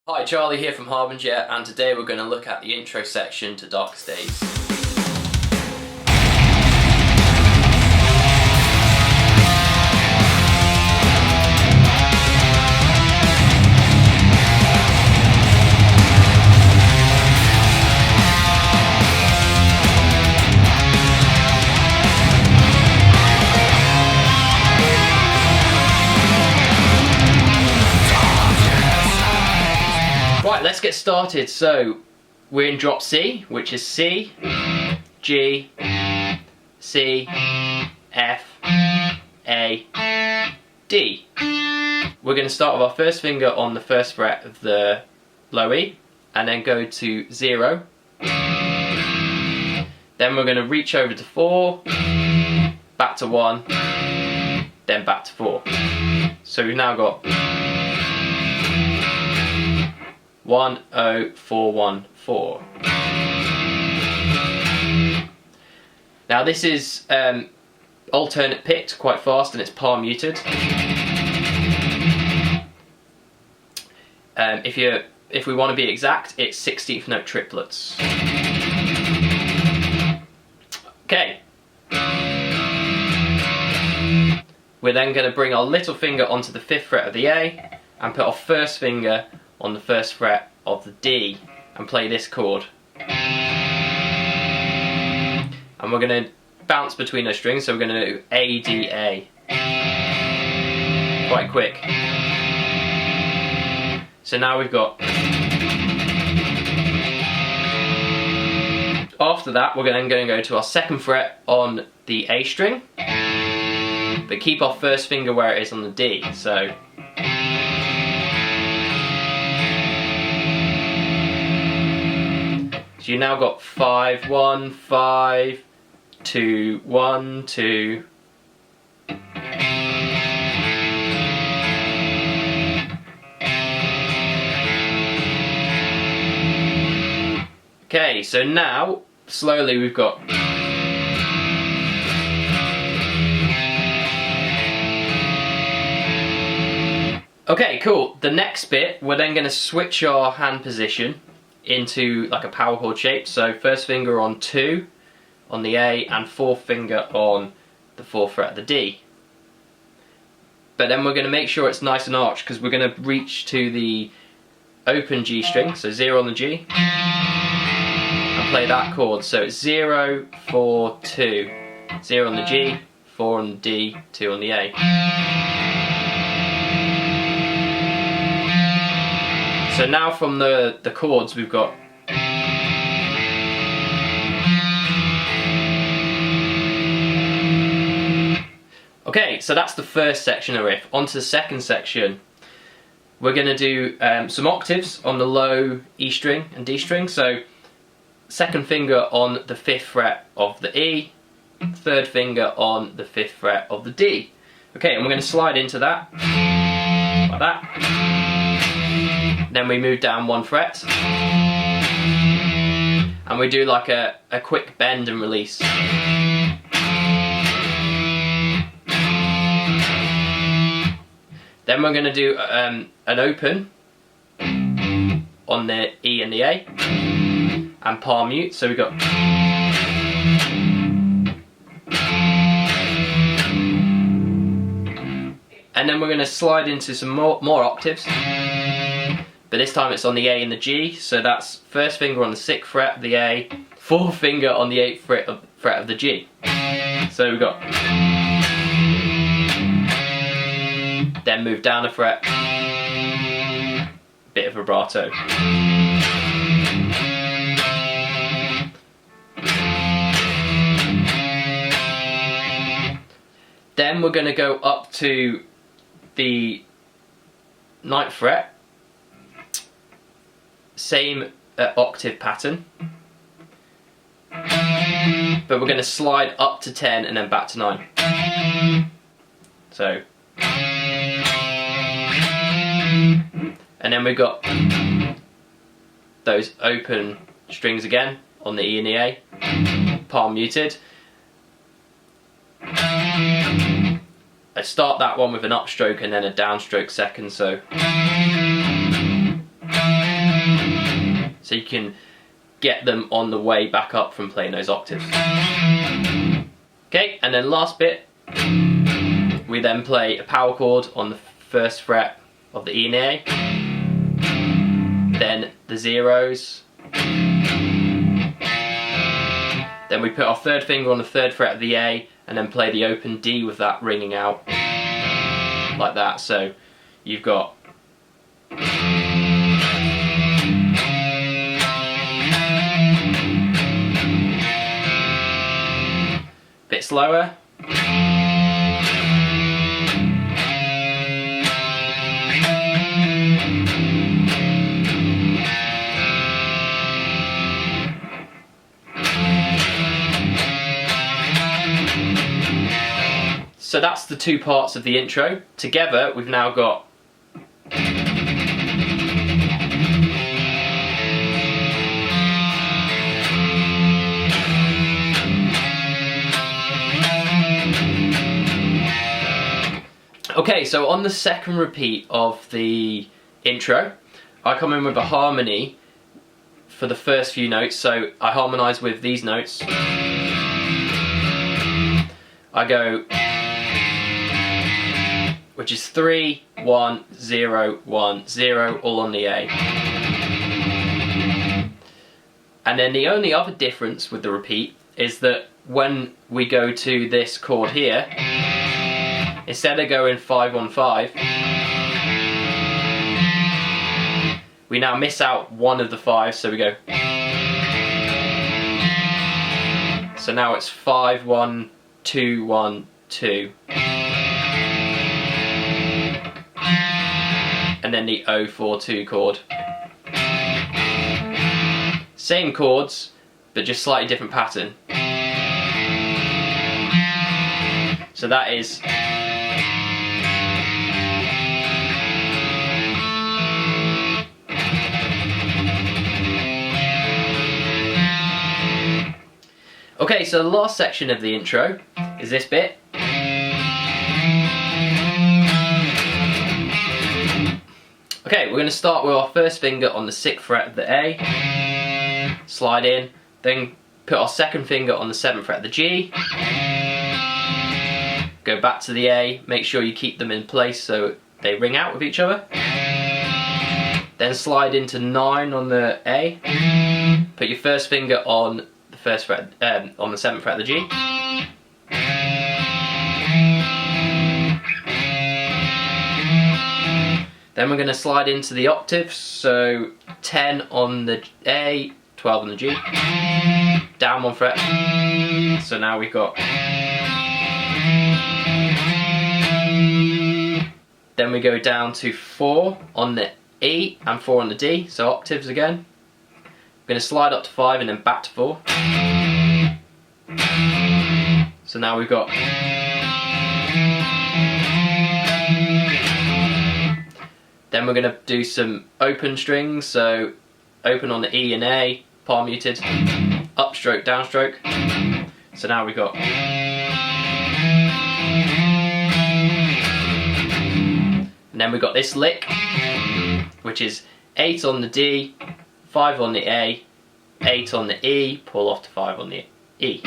Hi, Charlie here from Harbinger, and today we're going to look at the intro section to Darkest Days. Right, let's get started. So, we're in drop C, which is C, G, C, F, A, D. We're going to start with our first finger on the first fret of the low E, and then go to 0. Then we're going to reach over to 4, back to 1, then back to 4. So we've now got 10414. Now this is alternate picked quite fast, and it's palm muted. If we want to be exact, it's 16th note triplets. Okay. We're then going to bring our little finger onto the 5th fret of the A and put our first finger on the 1st fret of the D and play this chord. And we're going to bounce between those strings, so we're going to do A, D, A. Quite quick. So now we've got... After that, we're then going to go to our 2nd fret on the A string, but keep our first finger where it is on the D. So you now got 5, 1, 5, 2, 1, 2. Okay, so now slowly we've got okay, cool. The next bit, we're then going to switch our hand position into like a power chord shape. So first finger on 2 on the A and 4th finger on the 4th fret of the D. But then we're going to make sure it's nice and arched, because we're going to reach to the open G string, so 0 on the G, and play that chord. So it's 0, 4, 2, 0 on the G, 4 on the D, 2 on the A. So now from the chords we've got okay, so that's the first section of the riff. On to the second section. We're going to do some octaves on the low E string and D string. So 2nd finger on the 5th fret of the E, 3rd finger on the 5th fret of the D. Okay, and we're going to slide into that, like that. Then we move down 1 fret, and we do like a quick bend and release. Then we're going to do an open on the E and the A, and palm mute, so we've got and then we're going to slide into some more octaves. But this time it's on the A and the G, so that's 1st finger on the 6th fret of the A, 4th finger on the 8th fret of the G. So we've got... Then move down a fret, bit of vibrato. Then we're going to go up to the 9th fret, same octave pattern, but we're going to slide up to 10 and then back to 9. So, and then we've got those open strings again on the E and the A, palm muted. I start that one with an upstroke and then a downstroke second, so so you can get them on the way back up from playing those octaves. Okay, and then last bit, we then play a power chord on the first fret of the E and A, then the zeros, then we put our third finger on the third fret of the A and then play the open D with that ringing out like that. So you've got bit slower. So that's the two parts of the intro. Together we've now got okay, so on the second repeat of the intro, I come in with a harmony for the first few notes. So I harmonise with these notes. I go, which is 3, 1, 0, 1, 0, all on the A. And then the only other difference with the repeat is that when we go to this chord here, instead of going 5 on 5, we now miss out one of the 5, so we go. So now it's 5, 1, 2, 1, 2. And then the 0, 4, 2 chord. Same chords, but just slightly different pattern. So that is okay, so the last section of the intro is this bit. Okay, we're going to start with our first finger on the 6th fret of the A, slide in, then put our second finger on the 7th fret of the G, go back to the A, make sure you keep them in place so they ring out with each other, then slide into 9 on the A, put your first finger on the first fret, on the 7th fret of the G, then we're going to slide into the octaves, so 10 on the A, 12 on the G, down 1 fret, so now we've got, then we go down to 4 on the E and 4 on the D, so octaves again, we're going to slide up to 5 and then back to 4, so now we've got, then we're going to do some open strings, so open on the E and A, palm muted, upstroke, downstroke. So now we've got, and then we've got this lick, which is 8 on the D, 5 on the A, 8 on the E, pull off to 5 on the E.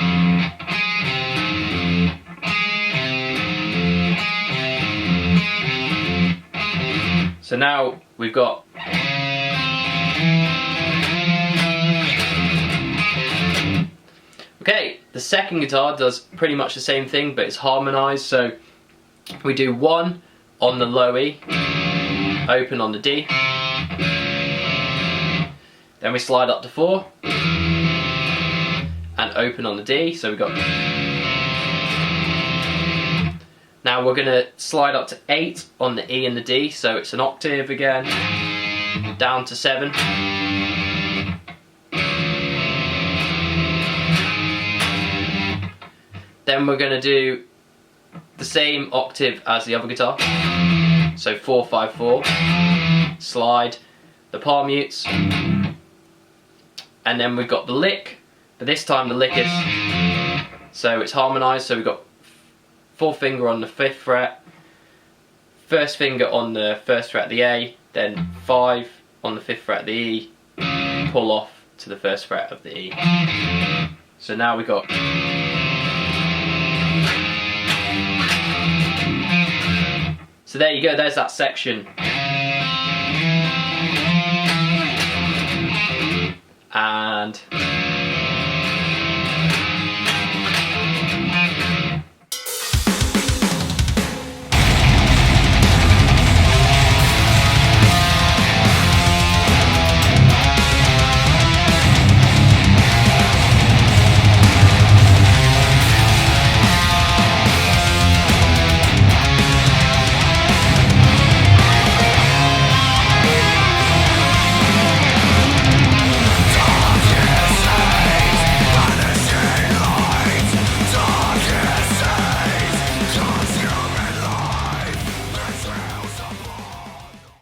So now we've got okay, the second guitar does pretty much the same thing, but it's harmonised. So we do 1 on the low E, open on the D, then we slide up to 4 and open on the D, so we've got, now we're going to slide up to 8 on the E and the D, so it's an octave again, down to 7, then we're going to do the same octave as the other guitar, so 4, 5, 4, slide, the palm mutes, and then we've got the lick, but this time the lick is, so it's harmonised, so we've got 4th finger on the 5th fret, 1st finger on the 1st fret of the A, then 5 on the 5th fret of the E, pull off to the first fret of the E. So now we got. So there you go, there's that section.